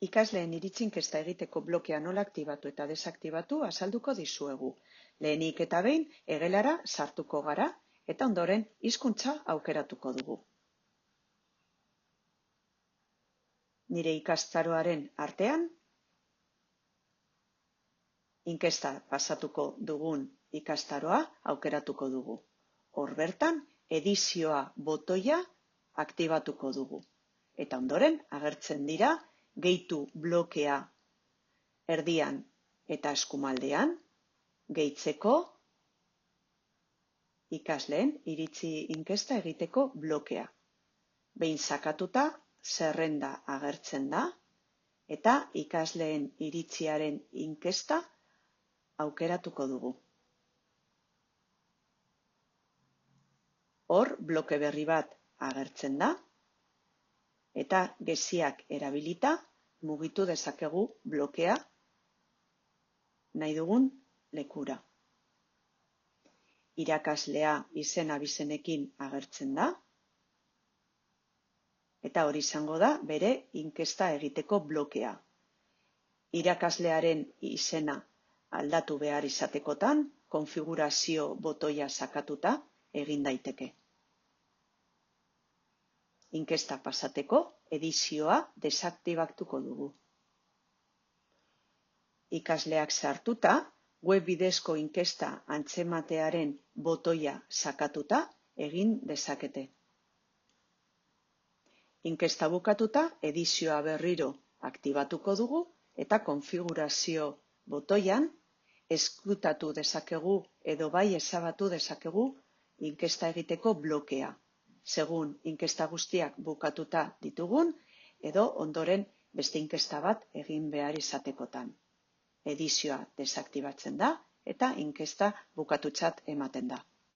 Ikasleen iritzi inkesta egiteko blokea nola aktibatu eta desaktibatu azalduko dizuegu. Lehenik eta behin egelara sartuko gara eta ondoren hizkuntza aukeratuko dugu. Nire ikastaroaren artean, inkesta pasatuko dugun ikastaroa aukeratuko dugu. Hor bertan, edizioa botoia aktibatuko dugu. Eta ondoren agertzen dira gehitu blokea erdian eta eskumaldean, gehitzeko ikasleen iritzi inkesta egiteko blokea. Behin sakatuta zerrenda agertzen da eta ikasleen iritziaren inkesta aukeratuko dugu. Hor bloke berri bat agertzen da eta geziak erabilita mugitu dezakegu blokea nahi dugun lekura. Irakaslea izen abizenekin agertzen da eta hori izango da bere inkesta egiteko blokea. Irakaslearen izena aldatu behar izatekotan konfigurazio botoia sakatuta egin daiteke. Inkesta pasateko edizioa desaktibatuko dugu. Ikasleak sartuta, web bidezko inkesta antzematearen botoia sakatuta egin dezakete. Inkesta bukatuta edizioa berriro aktibatuko dugu eta konfigurazio botoian ezkutatu dezakegu edo bai ezabatu dezakegu inkesta egiteko blokea. Segun inkesta guztiak bukatuta ditugun, edo ondoren beste inkesta bat egin behar izatekotan. Edizioa desaktibatzen da eta inkesta bukatutzat ematen da.